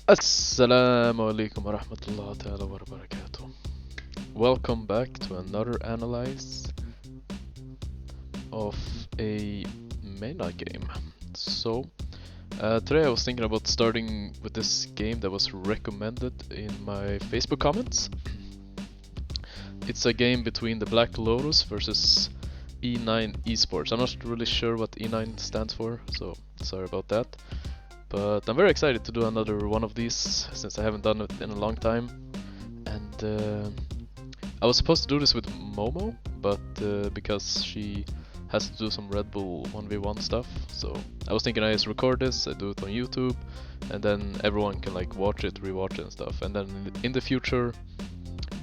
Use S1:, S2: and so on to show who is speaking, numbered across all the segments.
S1: Assalamu alaikum wa rahmatullahi ta'ala wa barakatuh. Welcome back to another analyze of a Mena game. Today I was thinking about starting with this game that was recommended in my Facebook comments. It's a game between the Black Lotus versus E9 Esports. I'm not really sure what E9 stands for, so sorry about that. But I'm very excited to do another one of these since I haven't done it in a long time. And I was supposed to do this with Momo, but because she has to do some Red Bull 1v1 stuff, so I was thinking I just record this, I do it on YouTube, and then everyone can like watch it, rewatch it and stuff. And then in the future,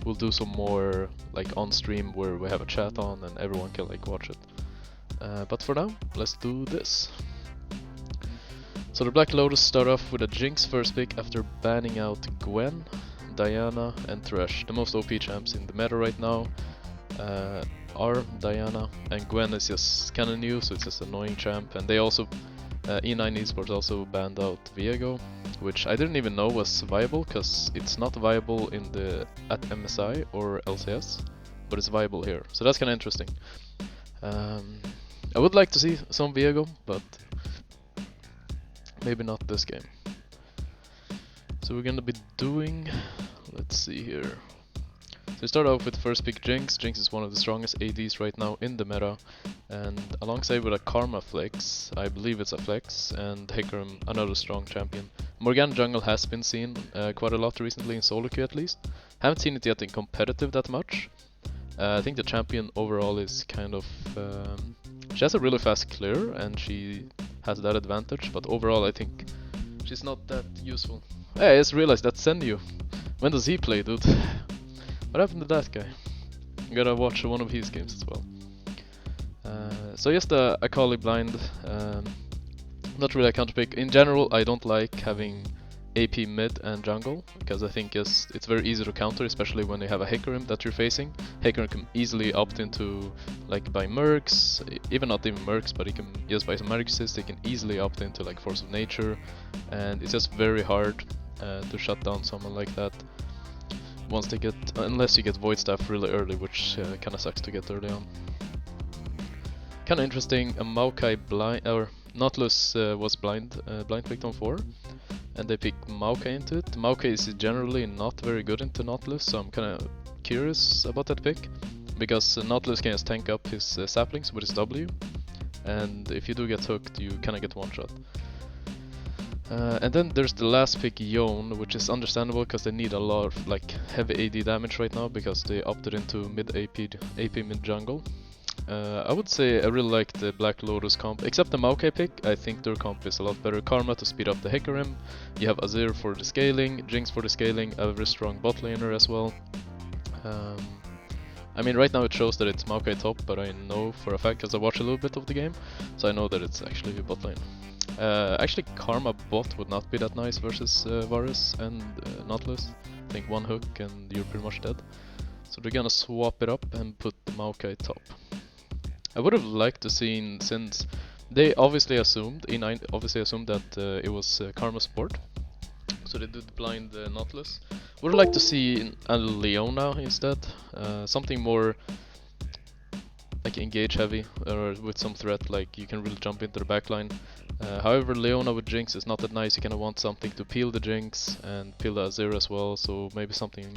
S1: we'll do some more like on stream where we have a chat on and everyone can like watch it. But for now, let's do this. So the Black Lotus start off with a Jinx first pick after banning out Gwen, Diana and Thresh. The most OP champs in the meta right now are Diana, and Gwen is just kinda new, so it's just annoying champ. And they also, E9 Esports also banned out Viego, which I didn't even know was viable, because it's not viable in the at MSI or LCS, but it's viable here. So that's kinda interesting. I would like to see some Viego, but maybe not this game. So we're gonna be doing, let's see here. So we start off with first pick Jinx. Jinx is one of the strongest ADs right now in the meta, and alongside with a Karma flex, I believe it's a flex, and Hecarim, another strong champion. Morgana jungle has been seen quite a lot recently in solo queue at least. Haven't seen it yet in competitive that much. I think the champion overall is kind of, she has a really fast clear and she has that advantage, but overall I think she's not that useful. Hey, I just realized that's Senyu. When does he play, dude? What happened to that guy? I gotta watch one of his games as well. So just a Akali blind, not really a counter pick. In general, I don't like having AP mid and jungle, because I think it's very easy to counter, especially when you have a Hecarim that you're facing. Hecarim can easily opt into, like, by mercs, even not even mercs, but he can just buy some magic assist, he can easily opt into like Force of Nature, and it's just very hard to shut down someone like that once they get, unless you get Void Staff really early, which kinda sucks to get early on. Kinda interesting, a Maokai blind, or Nautilus was blind picked on 4. And they pick Maokai into it. Maokai is generally not very good into Nautilus, so I'm kinda curious about that pick. Because Nautilus can just tank up his saplings with his W, and if you do get hooked, you kinda get one shot. And then there's the last pick, Yone, which is understandable because they need a lot of like heavy AD damage right now because they opted into mid AP mid jungle. I would say I really like the Black Lotus comp, except the Maokai pick. I think their comp is a lot better. Karma to speed up the Hecarim, you have Azir for the scaling, Jinx for the scaling, a very strong bot laner as well. I mean, right now it shows that it's Maokai top, but I know for a fact, because I watched a little bit of the game, so I know that it's actually bot lane. Actually, Karma bot would not be that nice versus Varus and Nautilus. I think one hook and you're pretty much dead. So they're gonna swap it up and put the Maokai top. I would have liked to see, since they obviously assumed, E9 obviously assumed that it was Karma support, so they did blind Nautilus. Would have liked to see a Leona instead, something more like engage heavy, or with some threat, like you can really jump into the backline. However, Leona with Jinx is not that nice. You kind of want something to peel the Jinx and peel the Azir as well, so maybe something.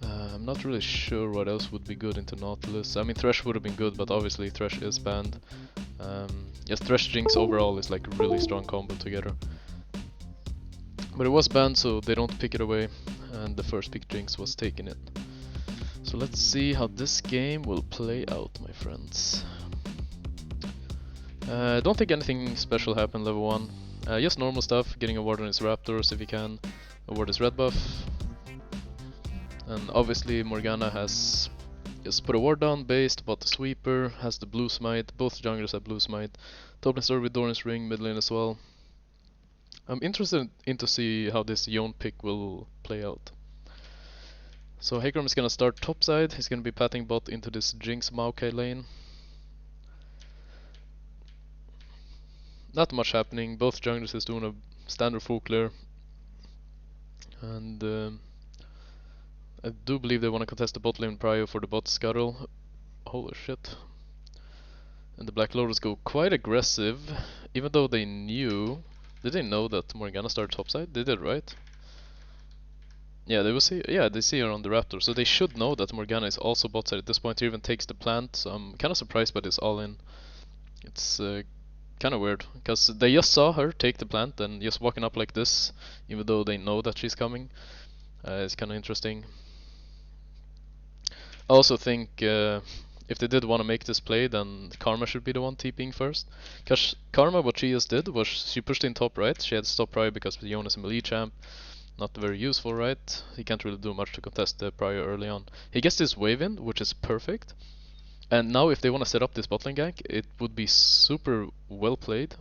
S1: I'm not really sure what else would be good into Nautilus. I mean, Thresh would have been good, but obviously Thresh is banned. Yes, Thresh Jinx overall is like a really strong combo together. But it was banned, so they don't pick it away, and the first pick Jinx was taking it. So let's see how this game will play out, my friends. I don't think anything special happened level 1. Just normal stuff, getting a ward on his Raptors if he can, award his red buff. And obviously Morgana has just put a ward down, based, bought the sweeper, has the blue smite, both junglers have blue smite. Top lane started with Doran's ring, mid lane as well. I'm interested in to see how this Yone pick will play out. So Hecarim is gonna start topside, he's gonna be patting bot into this Jinx Maokai lane. Not much happening, both junglers is doing a standard full clear. And I do believe they want to contest the bot lane prio for the bot scuttle. Holy shit. And the Black Lotus go quite aggressive, even though they knew... Did they know that Morgana started topside? They did, right? Yeah, they will see. Yeah, they see her on the Raptor, so they should know that Morgana is also bot side at this point. He even takes the plant, so I'm kind of surprised by this all-in. It's kind of weird, because they just saw her take the plant and just walking up like this, even though they know that she's coming. It's kind of interesting. I also think if they did want to make this play, then Karma should be the one TPing first. Because Karma, what she just did was she pushed in top right. She had to stop prio because Yon is a melee champ. Not very useful, right? He can't really do much to contest the prio early on. He gets this wave in, which is perfect. And now if they want to set up this botlane gank, it would be super well played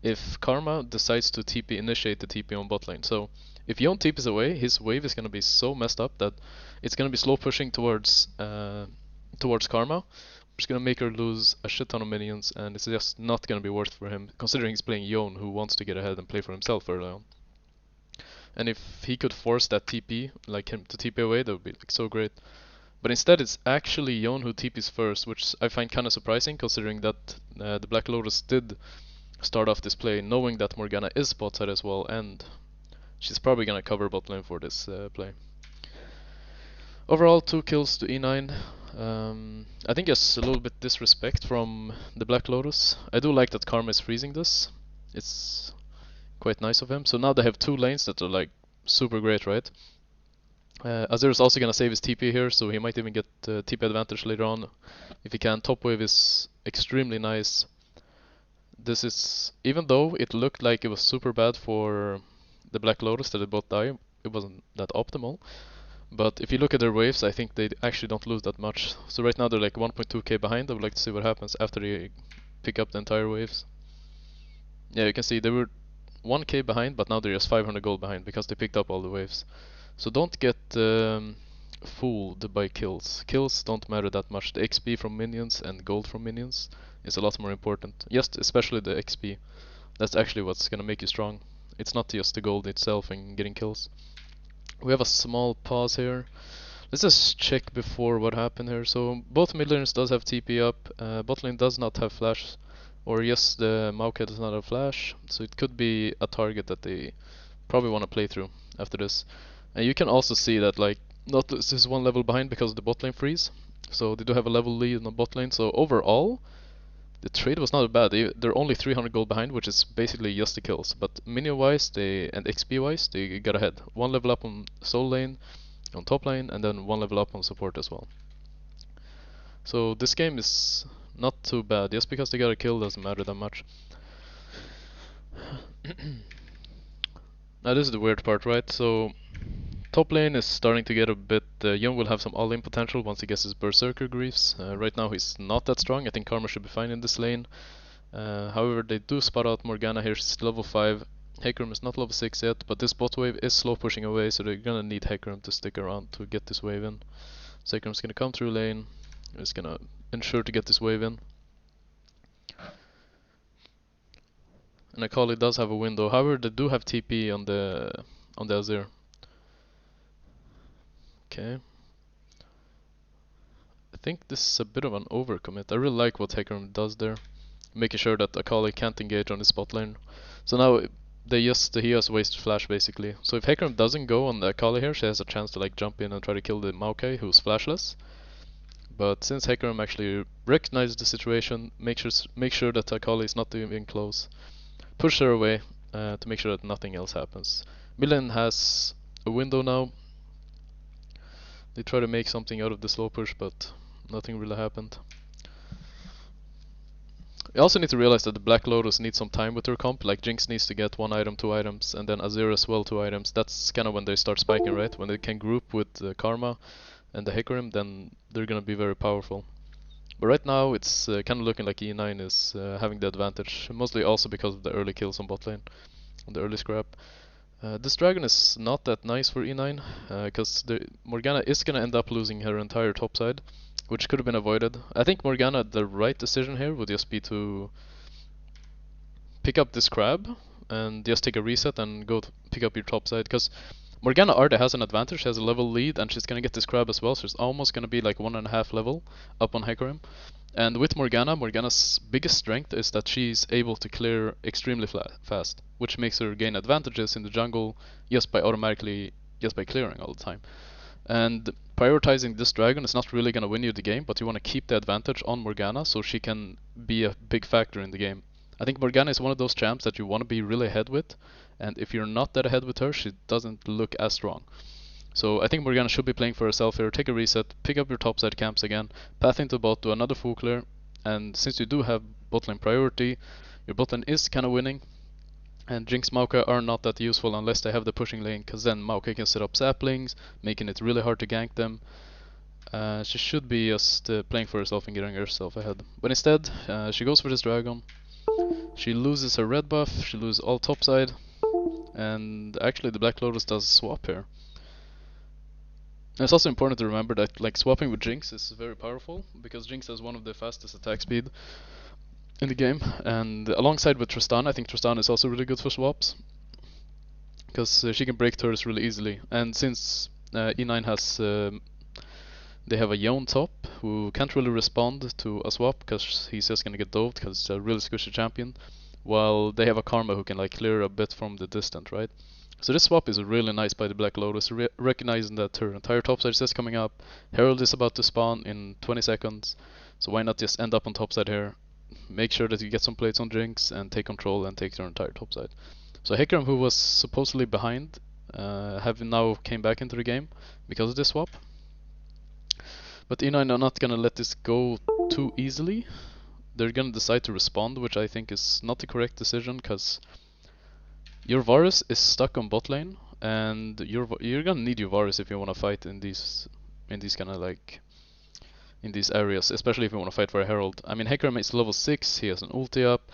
S1: if Karma decides to TP, initiate the TP on bot lane. So if Yon TPs away, his wave is going to be so messed up that it's going to be slow pushing towards Karma, which is going to make her lose a shit ton of minions, and it's just not going to be worth for him, considering he's playing Yon, who wants to get ahead and play for himself early on. And if he could force that TP, like him to TP away, that would be like so great. But instead it's actually Yon who TPs first, which I find kind of surprising, considering that the Black Lotus did start off this play knowing that Morgana is bot side as well, and she's probably gonna cover bot lane for this play. Overall, 2 kills to E9. I think it's a little bit disrespect from the Black Lotus. I do like that Karma is freezing this. It's quite nice of him. So now they have 2 lanes that are like super great, right? Azir is also gonna save his TP here, so he might even get TP advantage later on if he can. Top wave is extremely nice. This is, even though it looked like it was super bad for the Black Lotus that they both die, it wasn't that optimal. But if you look at their waves, I think they actually don't lose that much. So right now they're like 1.2k behind. I would like to see what happens after they pick up the entire waves. Yeah, you can see they were 1k behind, but now they're just 500 gold behind because they picked up all the waves. So don't get fooled by kills. Kills don't matter that much. The XP from minions and gold from minions is a lot more important. Yes, especially the XP. That's actually what's gonna make you strong. It's not just the gold itself and getting kills. We have a small pause here. Let's just check before what happened here. So both mid laners does have TP up. Bot lane does not have flash. Or yes, the Maokai does not have flash. So it could be a target that they probably want to play through after this. And you can also see that like Lotus is 1 level behind because of the bot lane freeze. So they do have a level lead on the bot lane. So overall, the trade was not bad. They're only 300 gold behind, which is basically just the kills. But minion wise, and XP wise, they got ahead. 1 level up on soul lane, on top lane, and then 1 level up on support as well. So this game is not too bad. Just because they got a kill doesn't matter that much. Now this is the weird part, right? So top lane is starting to get a bit... Young will have some all-in potential once he gets his Berserker Greaves. Right now he's not that strong. I think Karma should be fine in this lane. However, they do spot out Morgana here. She's level 5. Hecarim is not level 6 yet, but this bot wave is slow pushing away, so they're gonna need Hecarim to stick around to get this wave in. So Hecarim's gonna come through lane. He's gonna ensure to get this wave in. And Akali does have a window. However, they do have TP on the Azir. Okay. I think this is a bit of an overcommit. I really like what Hecarim does there, making sure that Akali can't engage on his bot lane. So now he has waste flash basically. So if Hecarim doesn't go on the Akali here, she has a chance to like jump in and try to kill the Maokai, who's flashless. But since Hecarim actually recognizes the situation, make sure that Akali is not even close. Push her away to make sure that nothing else happens. Milan has a window now. They try to make something out of the slow push, but nothing really happened. You also need to realize that the Black Lotus needs some time with her comp. Like Jinx needs to get 1 item, 2 items, and then Azir as well 2 items. That's kind of when they start spiking, right? When they can group with Karma and the Hecarim, then they're gonna be very powerful. But right now it's kind of looking like E9 is having the advantage, mostly also because of the early kills on bot lane, on the early scrap. This dragon is not that nice for E9, because Morgana is gonna end up losing her entire top side, which could have been avoided. I think Morgana, the right decision here would just be to pick up this crab and just take a reset and go pick up your top side, because Morgana already has an advantage, she has a level lead, and she's gonna get this crab as well, so it's almost gonna be like 1.5 level up on Hecarim. And with Morgana, Morgana's biggest strength is that she's able to clear extremely fast, which makes her gain advantages in the jungle just by clearing all the time. And prioritizing this dragon is not really gonna win you the game, but you wanna keep the advantage on Morgana so she can be a big factor in the game. I think Morgana is one of those champs that you wanna be really ahead with, and if you're not that ahead with her, she doesn't look as strong. So I think Morgana should be playing for herself here, take a reset, pick up your topside camps again, path into bot, do another full clear, and since you do have bot lane priority, your bot lane is kinda winning, and Jinx Maokai are not that useful unless they have the pushing lane, cause then Maokai can set up saplings, making it really hard to gank them. She should be just playing for herself and getting herself ahead. But instead, she goes for this dragon, she loses her red buff, she loses all topside, and actually the Black Lotus does swap here. And it's also important to remember that like swapping with Jinx is very powerful, because Jinx has one of the fastest attack speed in the game, and alongside with Tristana, I think Tristana is also really good for swaps, because she can break turrets really easily. And since E9 has they have a Yone top who can't really respond to a swap because he's just gonna get doved because it's a really squishy champion, while they have a Karma who can like clear a bit from the distance, right? So this swap is really nice by the Black Lotus, recognizing that her entire topside is just coming up, Herald is about to spawn in 20 seconds, so why not just end up on topside here, make sure that you get some plates on Jinx and take control and take their entire topside. So Hecarim, who was supposedly behind, have now came back into the game because of this swap. But E9 are not gonna let this go too easily. They're gonna decide to respond, which I think is not the correct decision, because your Varus is stuck on bot lane, and you're gonna need your Varus if you wanna fight in these kind of like in these areas, especially if you wanna fight for a Herald. I mean, Hecarim is level 6, he has an ulti up,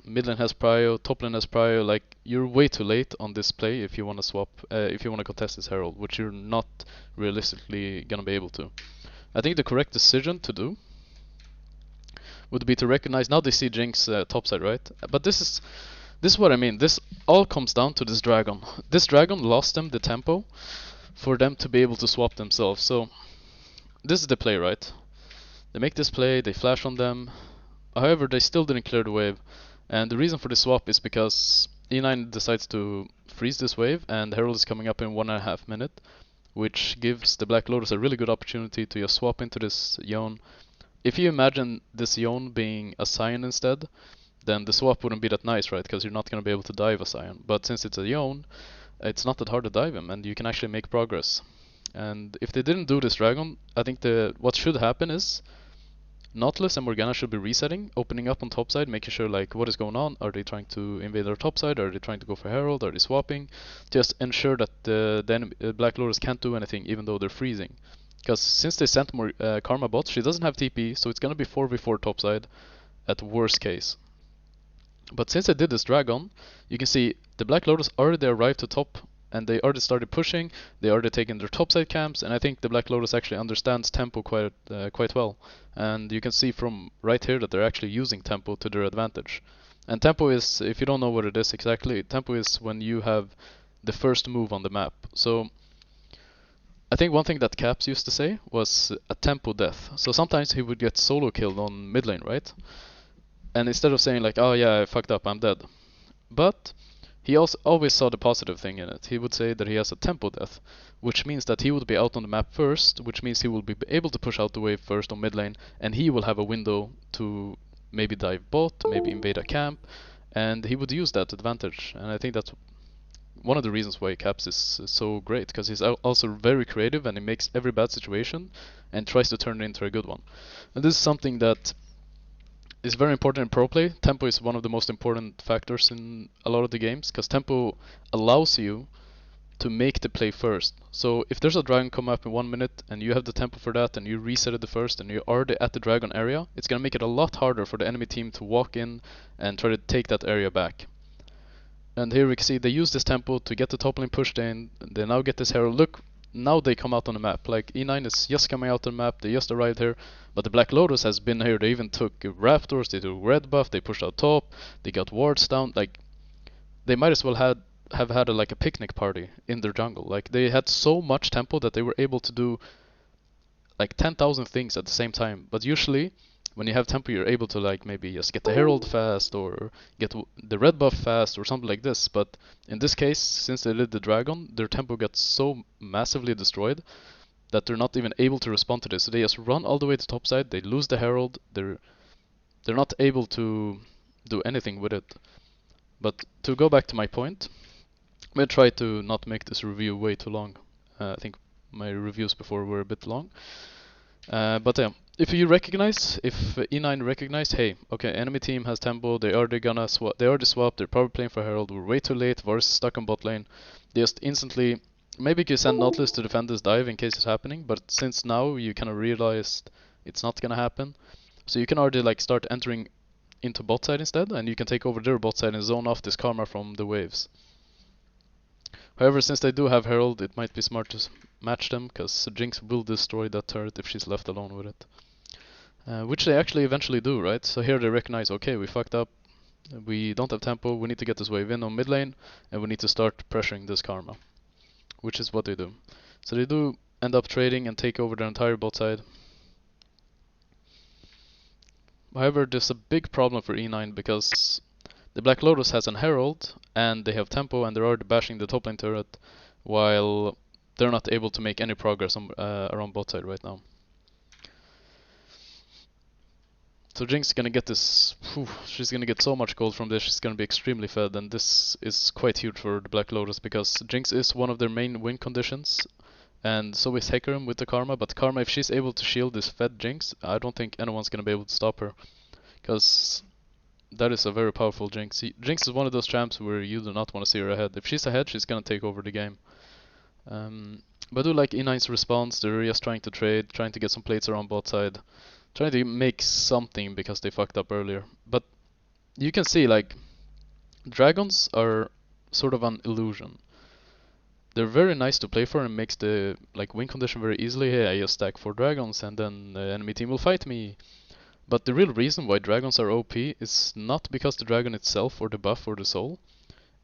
S1: mid lane has prio, top lane has prio. Like, you're way too late on this play if you wanna swap, if you wanna contest this Herald, which you're not realistically gonna be able to. I think the correct decision to do would be to recognize, now they see Jinx topside, right? But this is what I mean. This all comes down to this dragon. This dragon lost them the tempo for them to be able to swap themselves. So this is the play, right? They make this play, they flash on them. However, they still didn't clear the wave. And the reason for the swap is because E9 decides to freeze this wave, and Herald is coming up in 1.5 minutes, which gives the Black Lotus a really good opportunity to just swap into this Yone. If you imagine this Yone being a Sion instead, then the swap wouldn't be that nice, right? Because you're not going to be able to dive a Sion. But since it's a Yone, it's not that hard to dive him, and you can actually make progress. And if they didn't do this dragon, I think what should happen is Nautilus and Morgana should be resetting, opening up on topside, making sure like what is going on. Are they trying to invade our topside? Are they trying to go for Herald? Are they swapping? Just ensure that the Black Lotus can't do anything even though they're freezing. Because since they sent more Karma bot, she doesn't have TP, so it's gonna be 4v4 topside at worst case. But since I did this dragon, you can see the Black Lotus already arrived to top, and they already started pushing, they already taken their topside camps, and I think the Black Lotus actually understands tempo quite well. And you can see from right here that they're actually using tempo to their advantage. And tempo is, if you don't know what it is exactly, tempo is when you have the first move on the map. So I think one thing that Caps used to say was a tempo death. So sometimes he would get solo killed on mid lane, right? And instead of saying like, oh yeah, I fucked up, I'm dead. But he also always saw the positive thing in it. He would say that he has a tempo death, which means that he would be out on the map first, which means he will be able to push out the wave first on mid lane, and he will have a window to maybe dive bot, maybe invade a camp, and he would use that advantage. And I think that's one of the reasons why Caps is so great, because he's also very creative and he makes every bad situation and tries to turn it into a good one. And this is something that is very important in pro play. Tempo is one of the most important factors in a lot of the games, because tempo allows you to make the play first. So if there's a dragon come up in 1 minute and you have the tempo for that and you reset it the first and you're already at the dragon area, it's gonna make it a lot harder for the enemy team to walk in and try to take that area back. And here we can see they use this tempo to get the top lane pushed in. They now get this Herald. Look, now they come out on the map. Like, E9 is just coming out on the map, they just arrived here, but the Black Lotus has been here. They even took Raptors, they took red buff, they pushed out top, they got wards down. Like, they might as well had have had like a picnic party in their jungle. Like they had so much tempo that they were able to do like 10,000 things at the same time. But usually, when you have tempo, you're able to like maybe just get the herald fast or get the red buff fast or something like this. But in this case, since they did the dragon, their tempo got so massively destroyed that they're not even able to respond to this. So they just run all the way to topside. They lose the herald. They're not able to do anything with it. But to go back to my point, I'm gonna try to not make this review way too long. I think my reviews before were a bit long. But yeah, if E9 recognize, hey, okay, enemy team has tempo, they already swap, they're probably playing for Herald, we're way too late, Varus is stuck on bot lane, they just instantly, maybe you can send Nautilus to defend this dive in case it's happening, but since now you kind of realized it's not gonna happen, so you can already like start entering into bot side instead, and you can take over their bot side and zone off this karma from the waves. However, since they do have Herald, it might be smart to match them, because Jinx will destroy that turret if she's left alone with it. Which they actually eventually do, right? So here they recognize, okay, we fucked up, we don't have tempo, we need to get this wave in on mid lane, and we need to start pressuring this karma. Which is what they do. So they do end up trading and take over their entire bot side. However, there's a big problem for E9 because the Black Lotus has an Herald, and they have tempo, and they're already bashing the top lane turret, while they're not able to make any progress on, around bot side right now. So Jinx is gonna get this, she's gonna get so much gold from this, she's gonna be extremely fed, and this is quite huge for the Black Lotus, because Jinx is one of their main win conditions, and so is Hecarim with the Karma, but Karma, if she's able to shield this fed Jinx, I don't think anyone's gonna be able to stop her, because that is a very powerful Jinx. Jinx is one of those champs where you do not want to see her ahead. If she's ahead, she's gonna take over the game. But I do like E9's response. They're just trying to trade, trying to get some plates around bot side, trying to make something because they fucked up earlier. But you can see, like, dragons are sort of an illusion. They're very nice to play for and makes the like win condition very easily. Hey, I just stack 4 dragons and then the enemy team will fight me. But the real reason why dragons are OP is not because the dragon itself or the buff or the soul.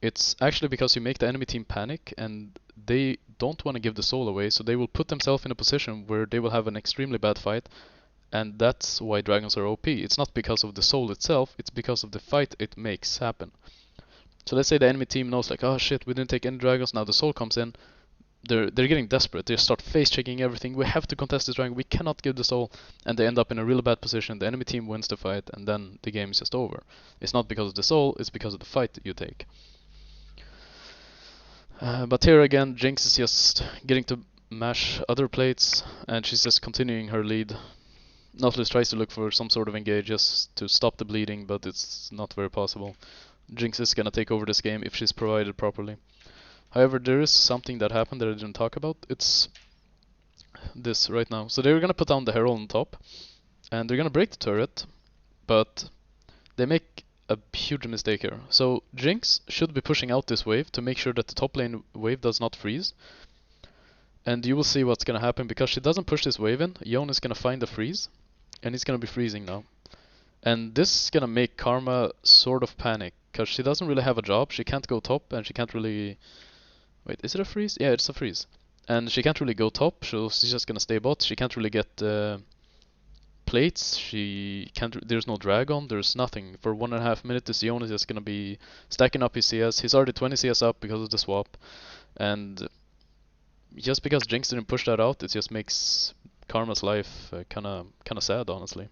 S1: It's actually because you make the enemy team panic and they don't want to give the soul away, so they will put themselves in a position where they will have an extremely bad fight, and that's why dragons are OP. It's not because of the soul itself, it's because of the fight it makes happen. So let's say the enemy team knows like, oh shit, we didn't take any dragons, now the soul comes in. They're getting desperate. They start face checking everything. We have to contest this dragon. We cannot give the soul, and they end up in a really bad position. The enemy team wins the fight, and then the game is just over. It's not because of the soul. It's because of the fight that you take. But here again, Jinx is just getting to mash other plates, and she's just continuing her lead. Nautilus tries to look for some sort of engage just to stop the bleeding, but it's not very possible. Jinx is gonna take over this game if she's provided properly. However, there is something that happened that I didn't talk about. It's this right now. So they're gonna put down the Herald on top, and they're gonna break the turret, but they make a huge mistake here. So Jinx should be pushing out this wave to make sure that the top lane wave does not freeze. And you will see what's gonna happen, because she doesn't push this wave in, Yone is gonna find a freeze, and he's gonna be freezing now. And this is gonna make Karma sort of panic, because she doesn't really have a job, she can't go top, and she can't really... Wait, is it a freeze? Yeah, it's a freeze. And she can't really go top, so she's just gonna stay bot. She can't really get plates. She can't. There's no dragon. There's nothing. For 1.5 minutes, this Yone is just gonna be stacking up his CS. He's already 20 CS up because of the swap, and just because Jinx didn't push that out, it just makes Karma's life kinda sad, honestly.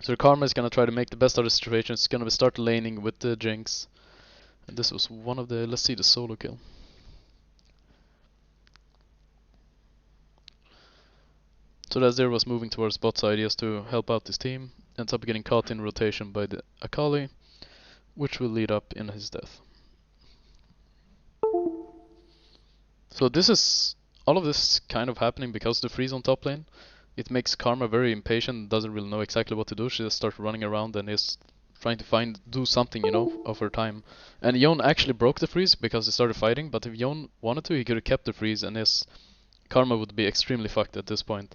S1: So Karma is gonna try to make the best of the situation. It's gonna start laning with the Jinx. And this was one of the, let's see the solo kill. So Lazir was moving towards bot side just to help out his team, ends up getting caught in rotation by the Akali, which will lead up in his death. So this is, all of this kind of happening because the freeze on top lane. It makes Karma very impatient, doesn't really know exactly what to do. She just starts running around and is trying to do something, you know, of her time. And Yone actually broke the freeze because they started fighting, but if Yone wanted to, he could have kept the freeze, and his Karma would be extremely fucked at this point.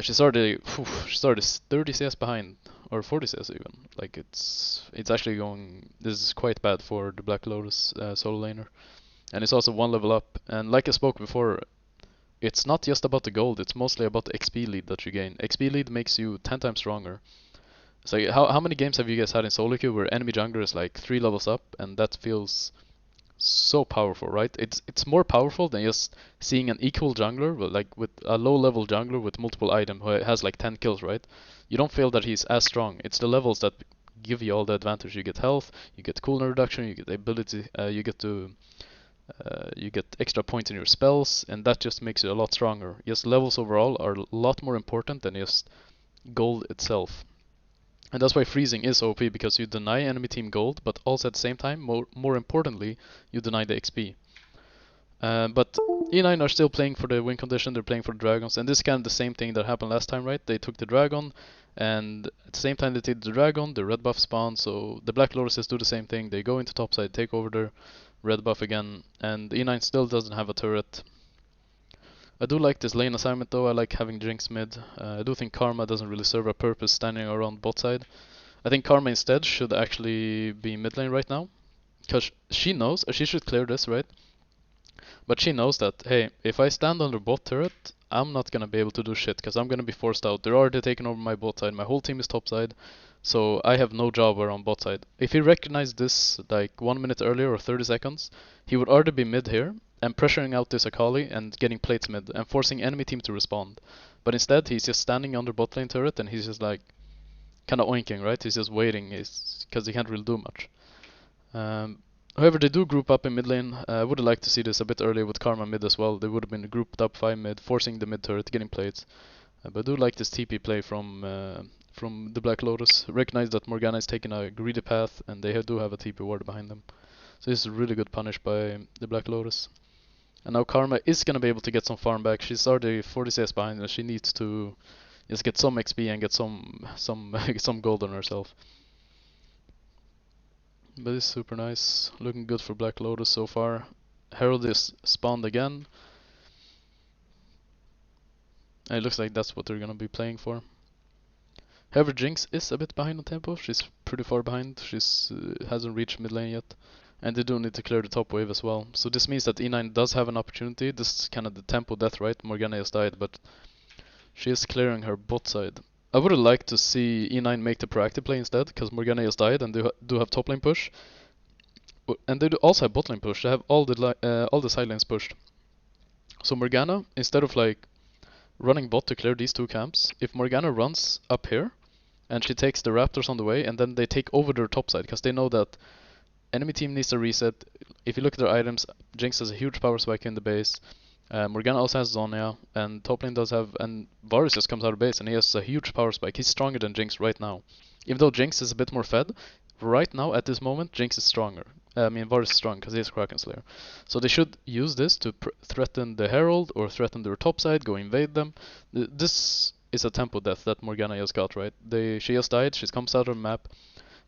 S1: She started 30 CS behind, or 40 CS even. Like it's actually going. This is quite bad for the Black Lotus solo laner, and it's also one level up. And like I spoke before, it's not just about the gold. It's mostly about the XP lead that you gain. XP lead makes you 10 times stronger. So how many games have you guys had in solo queue where enemy jungler is like 3 levels up, and that feels so powerful, right? It's more powerful than just seeing an equal jungler, like with a low level jungler with multiple items who has like 10 kills, right? You don't feel that he's as strong. It's the levels that give you all the advantage. You get health, you get cooldown reduction, you get ability, you get extra points in your spells, and that just makes you a lot stronger. Yes, levels overall are a lot more important than just gold itself. And that's why freezing is OP, because you deny enemy team gold, but also at the same time, more importantly, you deny the XP. But E9 are still playing for the win condition, they're playing for the dragons, and this is kind of the same thing that happened last time, right? They took the dragon, and at the same time they take the dragon, the red buff spawns, so the Black Lotuses do the same thing. They go into topside, take over their red buff again, and E9 still doesn't have a turret. I do like this lane assignment though. I like having Jinx mid. I do think Karma doesn't really serve a purpose standing around bot side. I think Karma instead should actually be mid lane right now, because she knows, she should clear this, right? But she knows that, hey, if I stand under bot turret, I'm not gonna be able to do shit, because I'm gonna be forced out. They're already taking over my bot side, my whole team is top side, so I have no job around bot side. If he recognized this like 1 minute earlier or 30 seconds, he would already be mid here, and pressuring out this Akali and getting plates mid, and forcing enemy team to respond. But instead, he's just standing under bot lane turret, and he's just like, kinda oinking, right? He's just waiting, because he can't really do much. However, they do group up in mid lane. I would have liked to see this a bit earlier with Karma mid as well. They would have been grouped up 5 mid, forcing the mid turret, getting plates. But I do like this TP play from the Black Lotus. Recognize that Morgana is taking a greedy path, and they do have a TP ward behind them. So this is a really good punish by the Black Lotus. And now Karma is gonna be able to get some farm back. She's already 40 CS behind, and she needs to just get some XP and get some gold on herself. But it's super nice. Looking good for Black Lotus so far. Herald is spawned again. And it looks like that's what they're gonna be playing for. However, Jinx is a bit behind on tempo. She's pretty far behind. She's hasn't reached mid lane yet. And they do need to clear the top wave as well. So this means that E9 does have an opportunity. This is kind of the tempo death, right? Morgana has died, but she is clearing her bot side. I would have liked to see E9 make the proactive play instead, because Morgana has died and they do have top lane push. And they do also have bot lane push. They have all the side lanes pushed. So Morgana, instead of like running bot to clear these two camps, if Morgana runs up here and she takes the Raptors on the way, and then they take over their top side, because they know that enemy team needs a reset. If you look at their items, Jinx has a huge power spike in the base. Morgana also has Zonya, and top lane does have, and Varus just comes out of base and he has a huge power spike. He's stronger than Jinx right now. Even though Jinx is a bit more fed, right now at this moment Jinx is stronger. I mean Varus is strong because he has Kraken Slayer. So they should use this to threaten the Herald or threaten their top side, go invade them. This is a tempo death that Morgana just got, right? She just died, she comes out of the map.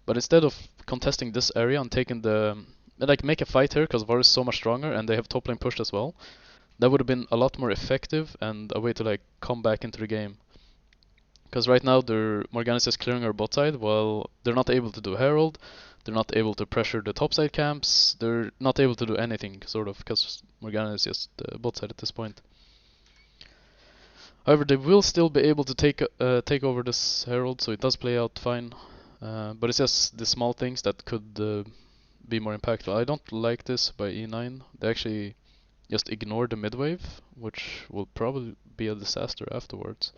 S1: But instead of contesting this area and taking make a fight here, because Varus is so much stronger and they have top lane pushed as well, that would have been a lot more effective and a way to like come back into the game. Because right now Morgana is just clearing her bot side, while they're not able to do Herald, they're not able to pressure the top side camps, they're not able to do anything, sort of, because Morgana is just bot side at this point. However, they will still be able to take over this Herald, so it does play out fine. But it's just the small things that could be more impactful. I don't like this by E9. They actually just ignore the mid wave, which will probably be a disaster afterwards.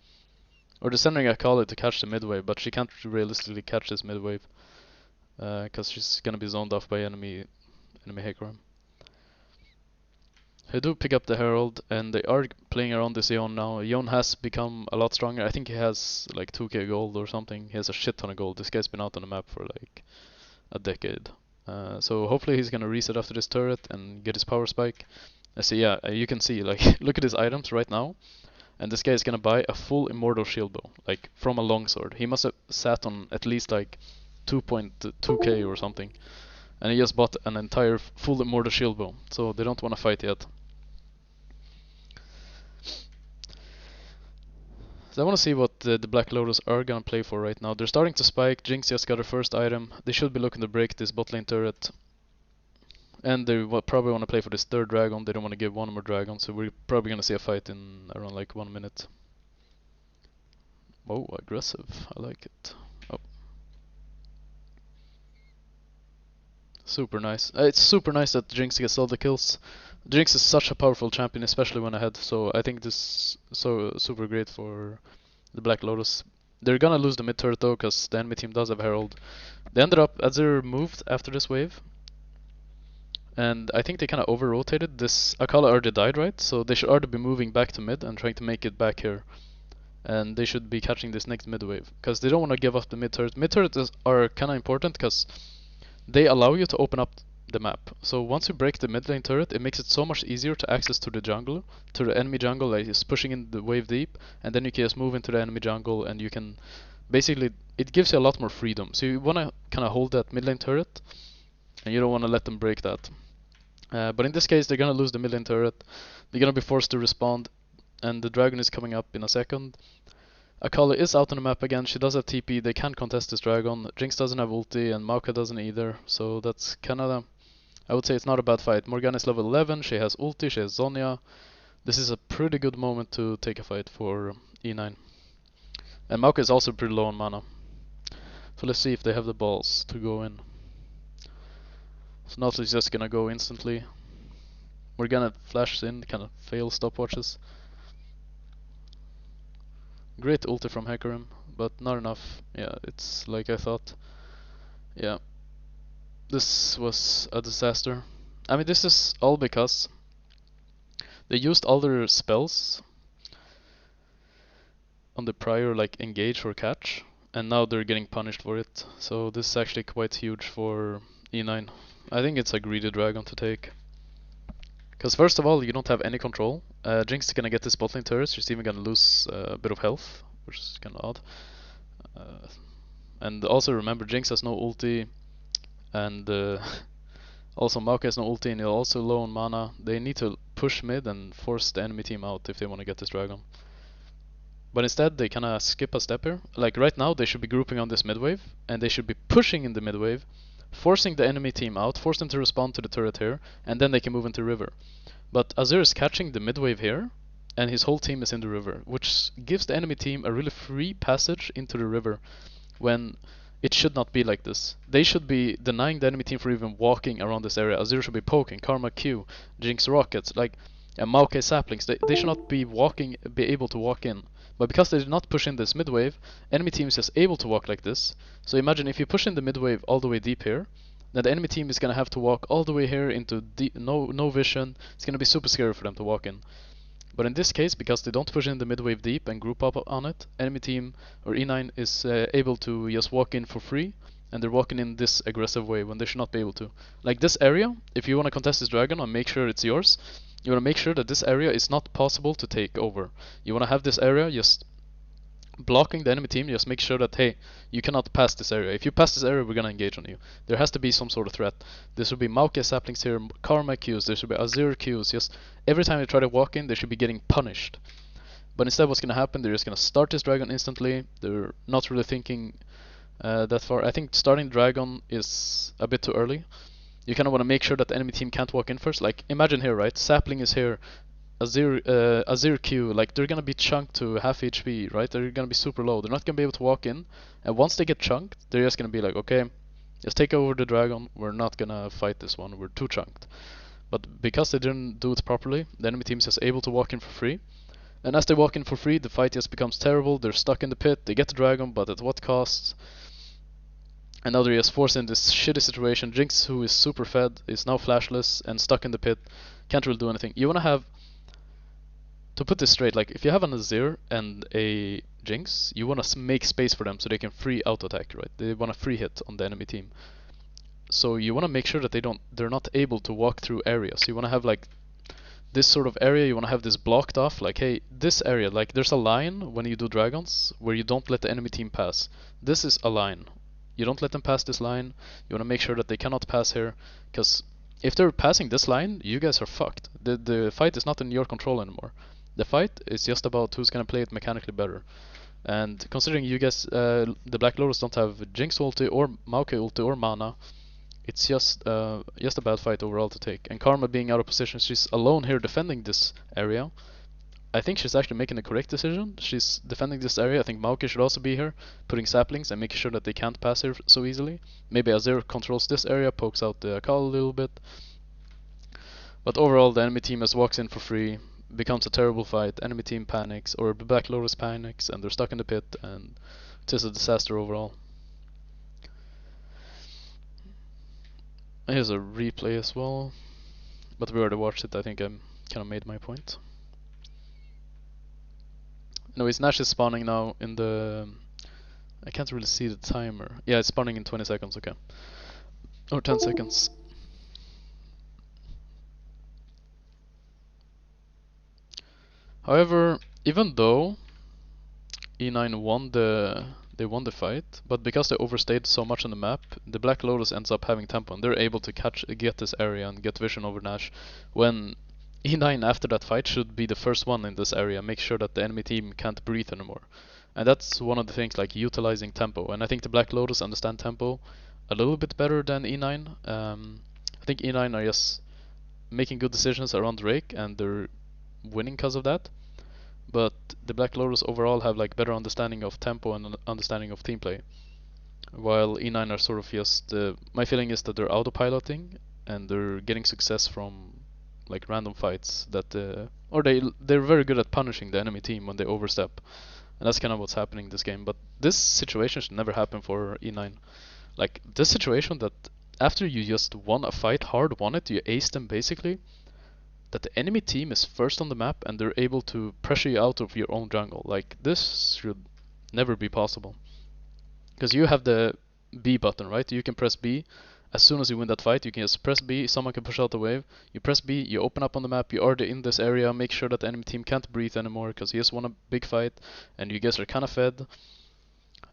S1: Or they're sending Akali to catch the mid wave, but she can't realistically catch this mid wave, because she's gonna be zoned off by enemy Hecarim. They do pick up the Herald, and they are playing around this Yone now. Yone has become a lot stronger. I think he has like 2k gold or something. He has a shit ton of gold. This guy's been out on the map for like a decade. So hopefully he's gonna reset after this turret and get his power spike. So yeah, you can see, like, look at his items right now. And this guy is gonna buy a full immortal shield bow, like from a longsword. He must have sat on at least like 2.2k or something. And he just bought an entire full immortal shield bow. So they don't want to fight yet. So I want to see what the Black Lotus are gonna play for right now. They're starting to spike. Jinx just got her first item. They should be looking to break this bot lane turret. And they probably want to play for this third dragon. They don't want to give one more dragon, so we're probably gonna see a fight in around like 1 minute. Oh, aggressive. I like it. Oh. Super nice. It's super nice that Jinx gets all the kills. Jinx is such a powerful champion, especially when ahead, so I think this is so super great for the Black Lotus. They're gonna lose the mid turret though, because the enemy team does have Herald. They ended up, as they're moved after this wave, and I think they kinda over-rotated. This Akala already died, right? So they should already be moving back to mid and trying to make it back here. And they should be catching this next mid wave, because they don't want to give up the mid turret. Mid turrets are kinda important, because they allow you to open up the map. So once you break the mid lane turret, it makes it so much easier to access to the jungle, to the enemy jungle that is pushing in the wave deep, and then you can just move into the enemy jungle and you can basically, it gives you a lot more freedom. So you want to kind of hold that mid lane turret and you don't want to let them break that. But in this case they're going to lose the mid lane turret, they're going to be forced to respond, and the dragon is coming up in a second. Akali is out on the map again, she does have TP, they can contest this dragon. Jinx doesn't have ulti and Maoka doesn't either, so that's kinda, I would say it's not a bad fight. Morgana is level 11, she has ulti, she has Zonya. This is a pretty good moment to take a fight for E9. And Maoka is also pretty low on mana. So let's see if they have the balls to go in. So Nautilus is just gonna go instantly. Morgana flashes in, kinda fails stopwatches. Great ulti from Hecarim, but not enough. Yeah, it's like I thought. Yeah. This was a disaster. I mean, this is all because they used all their spells on the prior, like, engage or catch, and now they're getting punished for it. So this is actually quite huge for E9. I think it's a greedy dragon to take. Because first of all, you don't have any control. Jinx is gonna get this bot lane turret, she's even gonna lose a bit of health, which is kinda odd. And also remember, Jinx has no ulti, and also Maoka has no ulti, and they're also low on mana. They need to push mid and force the enemy team out if they want to get this dragon. But instead they kinda skip a step here. Like right now they should be grouping on this mid wave, and they should be pushing in the mid wave, forcing the enemy team out, force them to respond to the turret here, and then they can move into river. But Azir is catching the mid wave here, and his whole team is in the river, which gives the enemy team a really free passage into the river, when it should not be like this. They should be denying the enemy team for even walking around this area. Azir should be poking, Karma Q, Jinx rockets, like Maokai saplings. They should not be able to walk in. But because they did not push in this mid wave, enemy team is just able to walk like this. So imagine if you push in the mid wave all the way deep here, then the enemy team is gonna have to walk all the way here into no vision. It's gonna be super scary for them to walk in. But in this case, because they don't push in the mid wave deep and group up on it, enemy team or E9 is able to just walk in for free, and they're walking in this aggressive way when they should not be able to. Like this area, if you want to contest this dragon and make sure it's yours, you want to make sure that this area is not possible to take over. You want to have this area just blocking the enemy team, just make sure that, hey, you cannot pass this area. If you pass this area, we're gonna engage on you. There has to be some sort of threat. There should be Maokai saplings here, Karma Qs, there should be Azir Qs. Just every time they try to walk in, they should be getting punished. But instead what's gonna happen, they're just gonna start this dragon instantly. They're not really thinking that far. I think starting dragon is a bit too early. You kinda wanna make sure that the enemy team can't walk in first. Like, imagine here, right? Sapling is here. Azir Q, like they're gonna be chunked to half HP, right? They're gonna be super low. They're not gonna be able to walk in, and once they get chunked, they're just gonna be like, okay, just take over the dragon. We're not gonna fight this one. We're too chunked. But because they didn't do it properly, the enemy team is just able to walk in for free. And as they walk in for free, the fight just becomes terrible. They're stuck in the pit. They get the dragon, but at what cost? And now they're just forced in this shitty situation. Jinx, who is super fed, is now flashless and stuck in the pit. Can't really do anything. You wanna have, to put this straight, like if you have an Azir and a Jinx, you want to make space for them so they can free auto attack, right? They want a free hit on the enemy team. So you want to make sure that they're not able to walk through areas. You want to have like this sort of area, you want to have this blocked off, like hey, this area, like there's a line when you do dragons where you don't let the enemy team pass. This is a line. You don't let them pass this line. You want to make sure that they cannot pass here, because if they're passing this line, you guys are fucked. The fight is not in your control anymore. The fight is just about who's gonna play it mechanically better. And considering you guys, the Black Lotus don't have Jinx ulti or Maokai ulti or mana, it's just a bad fight overall to take. And Karma being out of position, she's alone here defending this area. I think she's actually making the correct decision. She's defending this area. I think Maokai should also be here, putting saplings and making sure that they can't pass her so easily. Maybe Azir controls this area, pokes out the Akal a little bit. But overall, the enemy team just walks in for free, becomes a terrible fight, enemy team panics, or the Black Lotus panics, and they're stuck in the pit, and it is a disaster overall. Here's a replay as well, but we already watched it. I think I kind of made my point. Anyways, Nash is spawning now in the... I can't really see the timer. Yeah, it's spawning in 20 seconds, okay. Or 10 seconds. However, even though E9 won the fight, but because they overstayed so much on the map, the Black Lotus ends up having tempo and they're able to get this area and get vision over Nash, when E9 after that fight should be the first one in this area, make sure that the enemy team can't breathe anymore. And that's one of the things, like utilizing tempo, and I think the Black Lotus understand tempo a little bit better than E9. I think E9 are just making good decisions around Drake and they're winning because of that. But the Black Lotus overall have like better understanding of tempo and understanding of team play, while E9 are sort of just my feeling is that they're autopiloting and they're getting success from like random fights that or they're very good at punishing the enemy team when they overstep, and that's kind of what's happening in this game. But this situation should never happen for E9. Like this situation that after you just won a fight, hard won it, you aced them basically, that the enemy team is first on the map and they're able to pressure you out of your own jungle. Like this should never be possible. Because you have the B button, right? You can press B. As soon as you win that fight, you can just press B, someone can push out the wave. You press B, you open up on the map, you already in this area, make sure that the enemy team can't breathe anymore because he just won a big fight and you guys are kinda fed.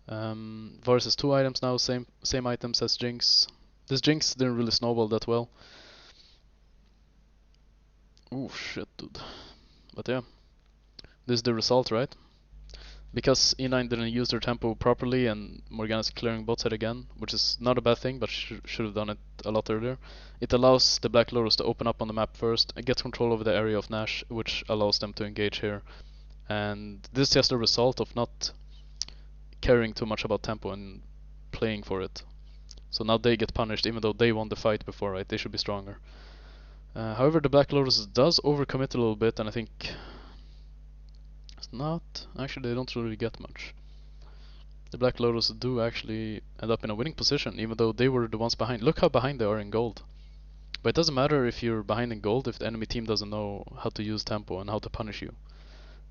S1: Varus has 2 items now, same items as Jinx. This Jinx didn't really snowball that well. Oh shit, dude. But yeah, this is the result, right? Because E9 didn't use their tempo properly and Morgana's clearing bot side again, which is not a bad thing, but should have done it a lot earlier. It allows the Black Lotus to open up on the map first and get control over the area of Nash, which allows them to engage here. And this is just a result of not caring too much about tempo and playing for it. So now they get punished even though they won the fight before, right? They should be stronger. However, the Black Lotus does overcommit a little bit, and I think it's not... Actually, they don't really get much. The Black Lotus do actually end up in a winning position, even though they were the ones behind. Look how behind they are in gold. But it doesn't matter if you're behind in gold if the enemy team doesn't know how to use tempo and how to punish you.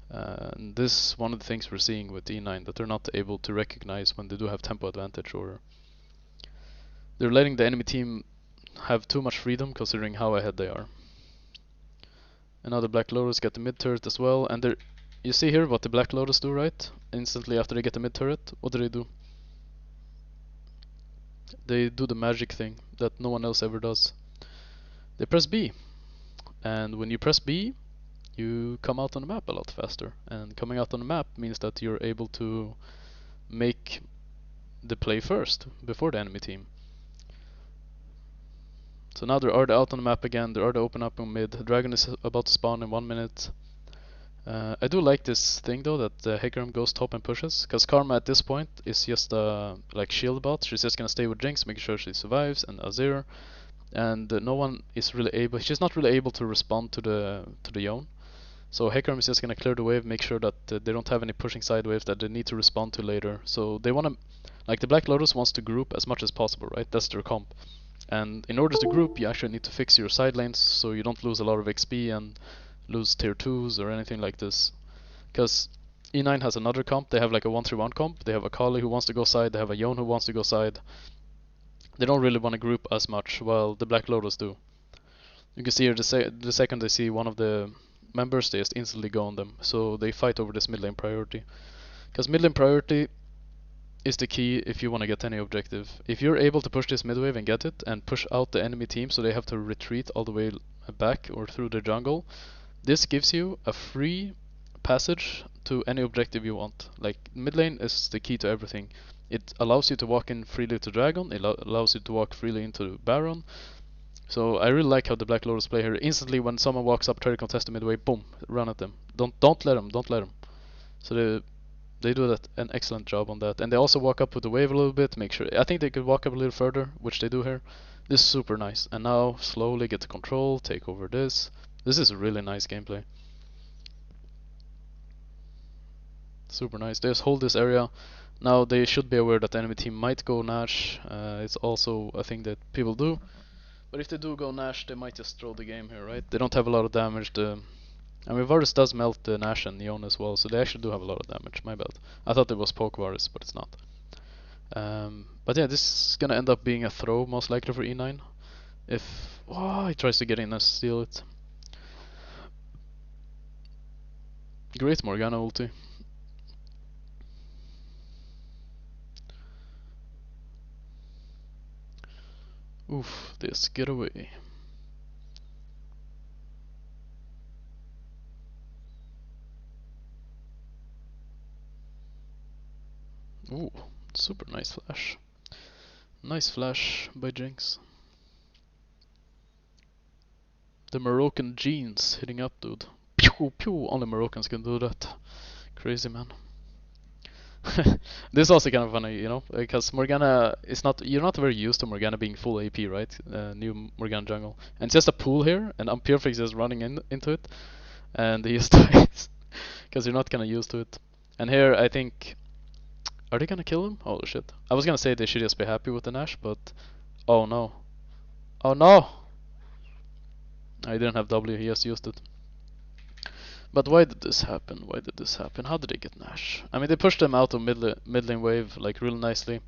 S1: And this is one of the things we're seeing with E9, that they're not able to recognize when they do have tempo advantage, or they're letting the enemy team have too much freedom considering how ahead they are. And now the Black Lotus get the mid turret as well, and you see here what the Black Lotus do, right? Instantly after they get the mid turret, what do? They do the magic thing that no one else ever does. They press B, and when you press B, you come out on the map a lot faster. And coming out on the map means that you're able to make the play first, before the enemy team. So now they're already out on the map again, they're already open up on mid. Dragon is about to spawn in 1 minute. I do like this thing though, that Hecarim goes top and pushes, because Karma at this point is just like shield bot. She's just gonna stay with Jinx, making sure she survives, and Azir. And no one is really able, she's not really able to respond to the Yone. So Hecarim is just gonna clear the wave, make sure that they don't have any pushing side waves that they need to respond to later. So they wanna, like the Black Lotus wants to group as much as possible, right? That's their comp. And in order to group, you actually need to fix your side lanes so you don't lose a lot of XP and lose tier 2s or anything like this. Because E9 has another comp, they have like a 1-3-1 comp, they have a Kali who wants to go side, they have a Yone who wants to go side. They don't really want to group as much, while the Black Lotus do. You can see here the second they see one of the members, they just instantly go on them. So they fight over this mid lane priority. Because mid lane priority is the key if you want to get any objective. If you're able to push this mid wave and get it, and push out the enemy team so they have to retreat all the way back or through the jungle, this gives you a free passage to any objective you want. Like mid lane is the key to everything. It allows you to walk in freely to Dragon, it allows you to walk freely into Baron. So I really like how the Black Lotus play here. Instantly when someone walks up, try to contest the midway, boom, run at them. Don't let them, don't let them. So they do an excellent job on that. And they also walk up with the wave a little bit, make sure, I think they could walk up a little further, which they do here. This is super nice. And now slowly get the control, take over this. This is really nice gameplay. Super nice. They just hold this area. Now they should be aware that the enemy team might go Nash. It's also a thing that people do. But if they do go Nash, they might just throw the game here, right? They don't have a lot of damage. I mean, Varus does melt the Nash and Neon as well, so they actually do have a lot of damage. My bad. I thought it was poke Varus, but it's not. But yeah, this is gonna end up being a throw, most likely for E9. If he tries to get in and steal it. Great Morgana ulti. Oof, this get away. Ooh, super nice flash. Nice flash by Jinx. The Moroccan genes hitting up, dude. Pew pew, only Moroccans can do that. Crazy, man. This is also kind of funny, you know, because Morgana is not, you're not very used to Morgana being full AP, right? New Morgana jungle. And it's just a pool here, and Ampirfix is running into it, and he just dies. Because you're not kind of used to it. And here, I think, are they gonna kill him? Oh shit. I was gonna say they should just be happy with the Nash, but, oh no. Oh no! I didn't have W, he just used it. But why did this happen? Why did this happen? How did they get Nash? I mean, they pushed them out of mid lane wave like real nicely.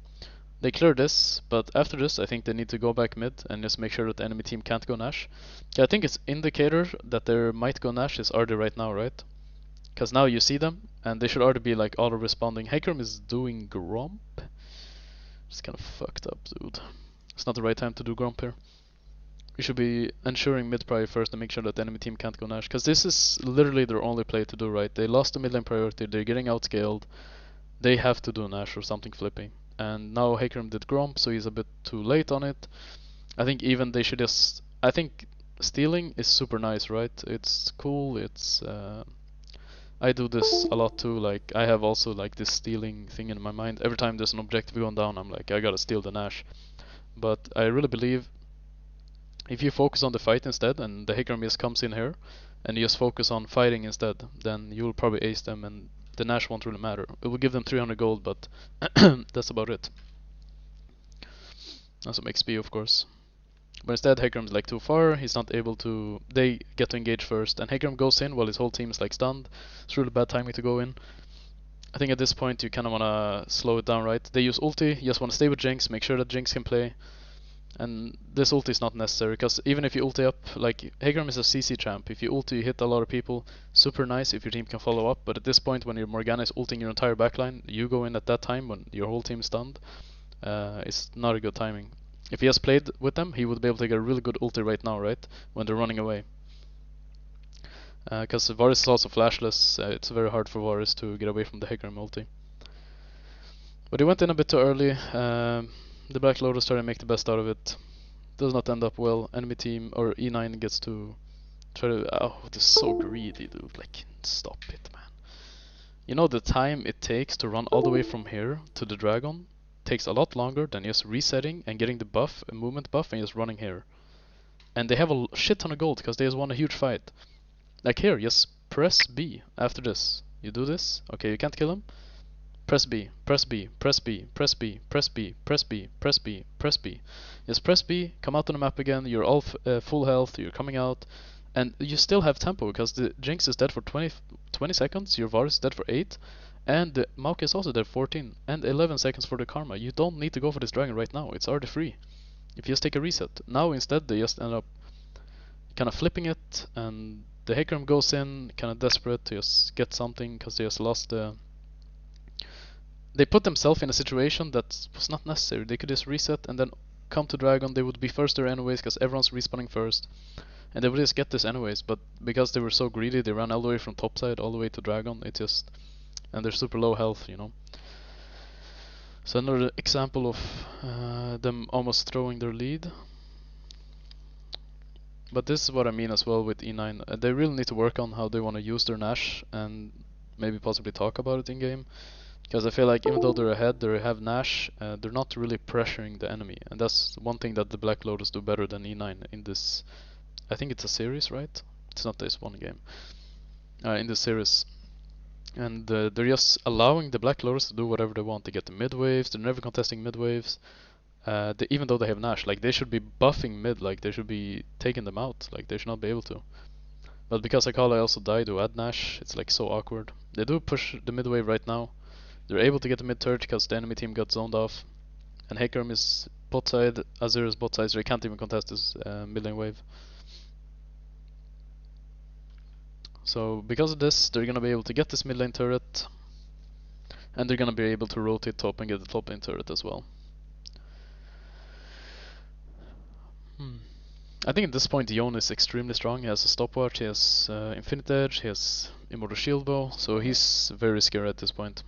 S1: They cleared this, but after this I think they need to go back mid and just make sure that the enemy team can't go Nash. I think it's indicator that they might go Nash is already right now, right? Because now you see them, and they should already be like auto-responding. Hecarim is doing Gromp. It's kind of fucked up, dude. It's not the right time to do Gromp here. We should be ensuring mid prio first and make sure that the enemy team can't go Nash, because this is literally their only play to do, right? They lost the mid lane priority, they're getting outscaled. They have to do Nash or something flipping. And now Hecarim did Gromp, so he's a bit too late on it. I think even they should just... I think stealing is super nice, right? It's cool, it's... I do this a lot too, like I have also like this stealing thing in my mind. Every time there's an objective going down, I'm like, I gotta steal the Nash. But I really believe if you focus on the fight instead, and the Hecarim just comes in here, and you just focus on fighting instead, then you'll probably ace them and the Nash won't really matter. It will give them 300 gold, but that's about it. And some XP, of course. But instead, Hecarim's like too far, he's not able to... They get to engage first, and Hecarim goes in while his whole team is like stunned. It's really bad timing to go in. I think at this point you kind of want to slow it down, right? They use ulti, you just want to stay with Jinx, make sure that Jinx can play. And this ulti is not necessary, because even if you ulti up, like Hecarim is a CC champ. If you ulti, you hit a lot of people, super nice if your team can follow up. But at this point, when your Morgana is ulting your entire backline, you go in at that time when your whole team is stunned. It's not a good timing. If he has played with them, he would be able to get a really good ulti right now, right? When they're running away. Because Varus is also flashless, it's very hard for Varus to get away from the Hecarim ulti. But he went in a bit too early. The Black Lotus try to make the best out of it. Does not end up well. Enemy team, or E9 gets to try to... Oh, this is so greedy, dude. Like, stop it, man. You know the time it takes to run all the way from here to the Dragon? Takes a lot longer than just resetting and getting the buff, a movement buff, and just running here. And they have a shit ton of gold because they just won a huge fight. Like here, just press B after this. You do this, okay, you can't kill him. Press B, press B, press B, press B, press B, press B, press B, press B. Just press B, come out on the map again, you're all full health, you're coming out. And you still have tempo because the Jinx is dead for 20 seconds, your Varus is dead for 8. And the Maokai is also there 14 and 11 seconds for the Karma. You don't need to go for this dragon right now, it's already free. If you just take a reset. Now instead they just end up kind of flipping it, and the Hecarim goes in kind of desperate to just get something because they just lost the... They put themselves in a situation that was not necessary. They could just reset and then come to dragon. They would be first there anyways because everyone's respawning first. And they would just get this anyways, but because they were so greedy, they ran all the way from topside all the way to Dragon. It just... And they're super low health, you know. So another example of them almost throwing their lead. But this is what I mean as well with E9. They really need to work on how they want to use their Nash and maybe possibly talk about it in game. Because I feel like even though they're ahead, they have Nash, they're not really pressuring the enemy. And that's one thing that the Black Lotus do better than E9 in this... I think it's a series, right? It's not this one game. In this series. And they're just allowing the Black Lotus to do whatever they want. They get the mid waves, they're never contesting mid waves. Even though they have Nash, like they should be buffing mid, like they should be taking them out, like they should not be able to. But because Akali also died to add Nash, it's like so awkward. They do push the mid wave right now. They're able to get the mid turret because the enemy team got zoned off. And Hecarim is bot side, Azir is bot side, so he can't even contest this mid lane wave. So because of this, they're gonna be able to get this mid lane turret. And they're gonna be able to rotate top and get the top lane turret as well. I think at this point Yone is extremely strong. He has a stopwatch, he has Infinite Edge, he has Immortal Shield Bow, so he's very scary at this point.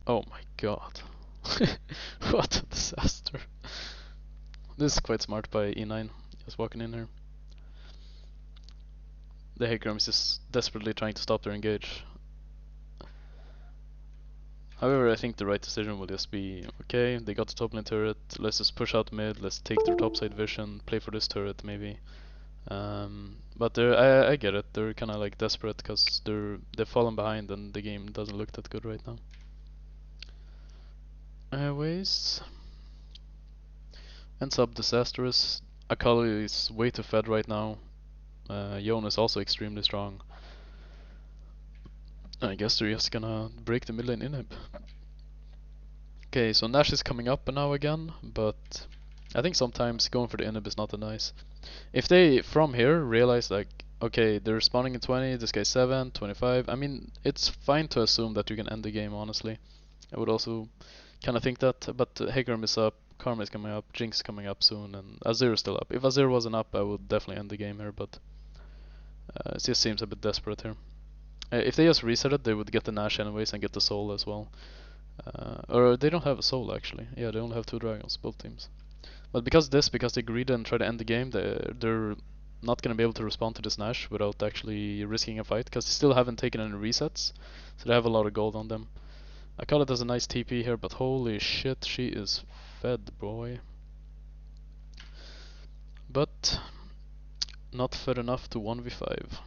S1: Oh my god. What a disaster. This is quite smart by E9, just walking in here. The Hecarim is just desperately trying to stop their engage. However, I think the right decision will just be, okay, they got the top lane turret, let's just push out mid, let's take their topside vision, play for this turret maybe. But I get it, they're kinda like desperate because they've fallen behind and the game doesn't look that good right now. Anyways, ends up disastrous. Akali is way too fed right now. Yone is also extremely strong. I guess they're just gonna break the mid lane inhib. Okay, so Nash is coming up now again, but I think sometimes going for the inhib is not that nice. If they, from here, realize like, okay, they're spawning in 20, this guy's 7, 25, I mean, it's fine to assume that you can end the game, honestly. I would also kinda think that, but Hecarim is up, Karma is coming up, Jinx is coming up soon, and Azir is still up. If Azir wasn't up, I would definitely end the game here, but it just seems a bit desperate here. If they just reset it, they would get the Nash anyways and get the soul as well. Or they don't have a soul actually. Yeah, they only have 2 dragons, both teams. But because they greed and try to end the game, they're not gonna be able to respond to this Nash without actually risking a fight, because they still haven't taken any resets, so they have a lot of gold on them. Akali does a nice TP here, but holy shit, she is fed, boy. But not fed enough to 1v5.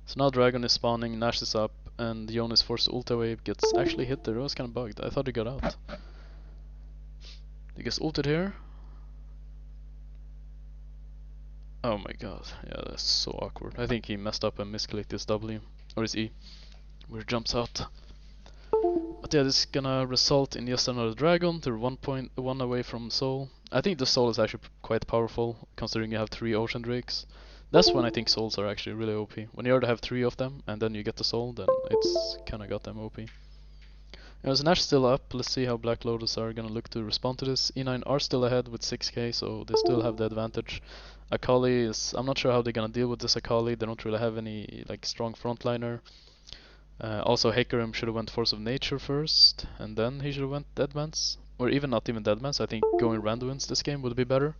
S1: So now Dragon is spawning, Nash is up, and Yone is forced to ulti wave, gets actually hit there. I was kinda bugged. I thought he got out. He gets ulted here. Oh my god, yeah, that's so awkward. I think he messed up and misclicked his W, or his E, where he jumps out. But yeah, this is gonna result in just another Dragon. They're 1 away from Soul. I think the Soul is actually quite powerful, considering you have 3 Ocean Drakes. That's when I think souls are actually really OP. When you already have 3 of them and then you get the soul, then it's kinda got them OP. So Nash still up. Let's see how Black Lotus are gonna look to respond to this. E9 are still ahead with 6k, so they still have the advantage. Akali is... I'm not sure how they're gonna deal with this Akali. They don't really have any like strong frontliner. Also Hecarim should have went Force of Nature first, and then he should have went Deadman's. Or even not even Deadman's. I think going Randuin's this game would be better.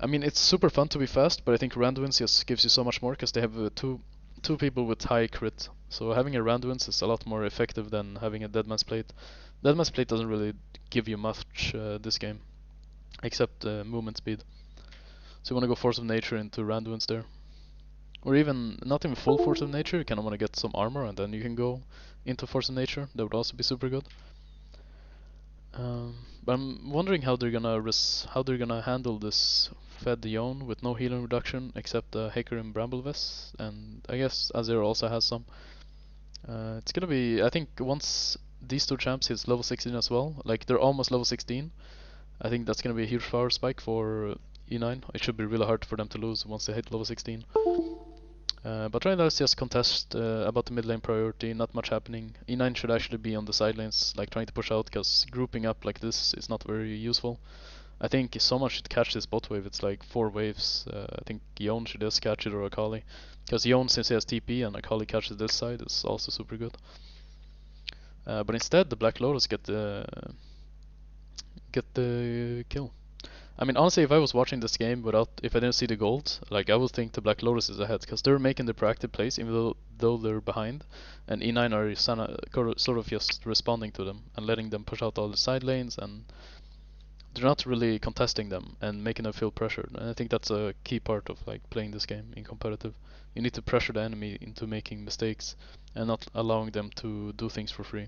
S1: I mean, it's super fun to be fast, but I think Randuin's just gives you so much more because they have two people with high crit. So having a Randuin's is a lot more effective than having a Deadman's Plate. Deadman's Plate doesn't really give you much this game, except movement speed. So you want to go Force of Nature into Randuin's there. Or even, not even full Force of Nature, you kind of want to get some armor and then you can go into Force of Nature. That would also be super good. But I'm wondering how they're gonna handle this fed Yone with no healing reduction except the Hecarim Bramble Vest, and I guess Azir also has some. It's gonna be, I think once these 2 champs hits level 16 as well, like they're almost level 16, I think that's gonna be a huge power spike for E9. It should be really hard for them to lose once they hit level 16. But right now it's just contest about the mid lane priority, not much happening. E9 should actually be on the side lanes, like trying to push out, because grouping up like this is not very useful. I think someone should catch this bot wave, it's like 4 waves. I think Yon should just catch it or Akali. Because Yon, since he has TP and Akali catches this side, is also super good. But instead the Black Lotus get the kill. I mean, honestly, if I was watching this game if I didn't see the gold, like I would think the Black Lotus is ahead, because they're making the proactive plays even though they're behind, and E9 are sort of just responding to them and letting them push out all the side lanes, and they're not really contesting them and making them feel pressured. And I think that's a key part of like playing this game in competitive. You need to pressure the enemy into making mistakes and not allowing them to do things for free.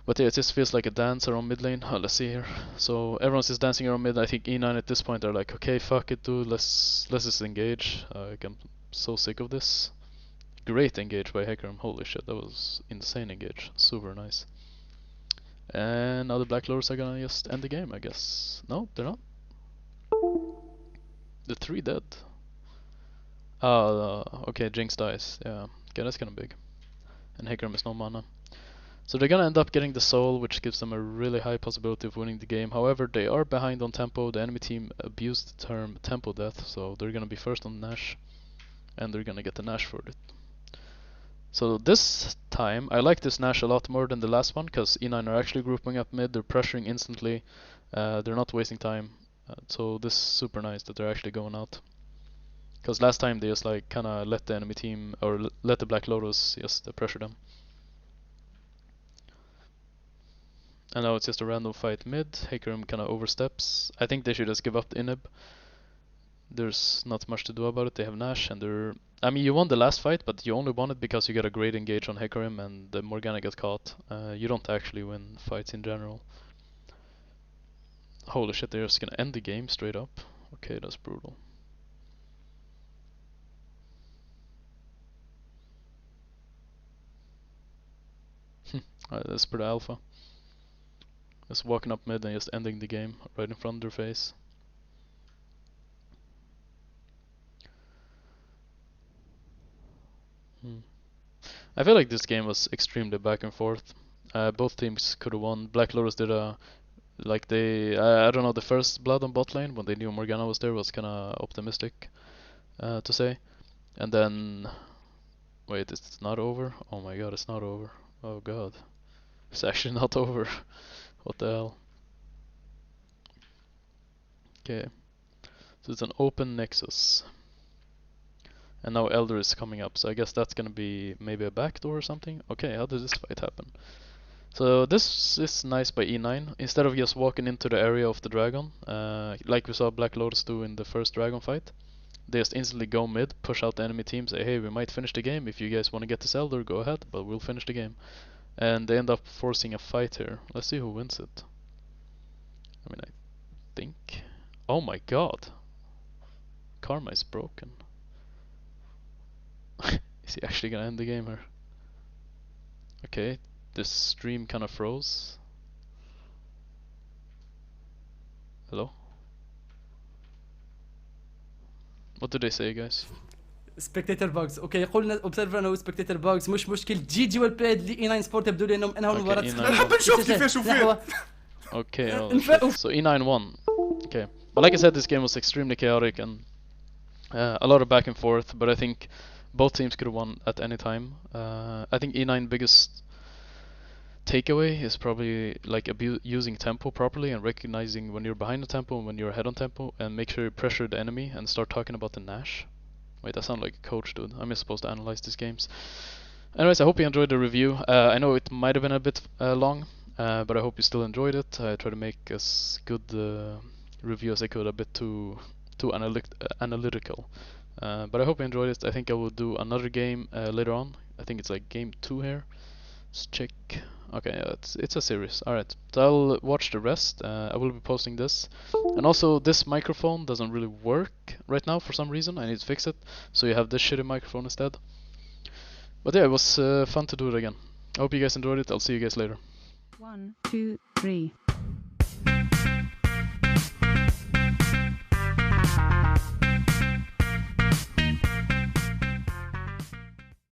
S1: But yeah, it just feels like a dance around mid lane. Let's see here. So everyone's just dancing around mid. I think E9 at this point are like, okay, fuck it, dude. Let's just engage. I'm so sick of this. Great engage by Hecarim. Holy shit, that was insane engage. Super nice. And now the Black Lotus are gonna just end the game, I guess. No, they're not. The 3 dead. Okay, Jinx dies. Yeah, okay, that's kinda big. And Hecarim is no mana. So they're gonna end up getting the soul, which gives them a really high possibility of winning the game. However, they are behind on tempo. The enemy team abused the term tempo death, so they're gonna be first on Nash, and they're gonna get the Nash for it. So this time, I like this Nash a lot more than the last one, because E9 are actually grouping up mid, they're pressuring instantly, they're not wasting time. So this is super nice that they're actually going out. Because last time they just like kinda let the enemy team, or let the Black Lotus just pressure them. And now it's just a random fight mid. Hecarim kinda oversteps. I think they should just give up the inhib. There's not much to do about it. They have Nash and they're... I mean, you won the last fight, but you only won it because you got a great engage on Hecarim and the Morgana got caught. You don't actually win fights in general. Holy shit, they're just gonna end the game straight up. Okay, that's brutal. Alright, that's pretty alpha. Just walking up mid and just ending the game right in front of their face. I feel like this game was extremely back and forth. Both teams could have won. Black Lotus did a... Like they... I don't know, the first blood on bot lane when they knew Morgana was there was kinda optimistic to say. And then... Wait, it's not over? Oh my god, it's not over. Oh god. It's actually not over. What the hell? Okay. So it's an open nexus. And now Elder is coming up, so I guess that's gonna be maybe a backdoor or something. Okay, how did this fight happen? So this is nice by E9. Instead of just walking into the area of the dragon, like we saw Black Lotus do in the first dragon fight, they just instantly go mid, push out the enemy team, say, hey, we might finish the game. If you guys want to get this Elder, go ahead, but we'll finish the game. And they end up forcing a fight here. Let's see who wins it. I mean, I think... Oh my god. Karma is broken. Is he actually gonna end the game here? Okay, this stream kinda froze. Hello? What did they say, guys?
S2: سبكتيتر باجز اوكي يقول لنا اوبزرفر انه سبكتيتر باجز مش مشكل جي جي والبيد لي اي 9 سبورت يبدو لي انهم انهوا المباراه
S3: نحب نشوف كيفاش وفين.
S1: Okay, so E9 won. Okay, but like I said, this game was extremely chaotic and a lot of back and forth, but I think both teams could have won at any time. I think E9 biggest takeaway is probably like using tempo properly and recognizing when you're behind the tempo and when you're ahead on tempo, and make sure you pressure the enemy and start talking about the Nash. Wait, that sounds like a coach, dude. I'm just supposed to analyze these games. Anyways, I hope you enjoyed the review. I know it might have been a bit long, but I hope you still enjoyed it. I tried to make as good review as I could, a bit too analytical. But I hope you enjoyed it. I think I will do another game later on. I think it's like game 2 here. Let's check. Okay, yeah, it's a series. Alright, so I'll watch the rest. I will be posting this. And also, this microphone doesn't really work right now for some reason. I need to fix it. So you have this shitty microphone instead. But yeah, it was fun to do it again. I hope you guys enjoyed it. I'll see you guys later.
S4: 1, 2, 3.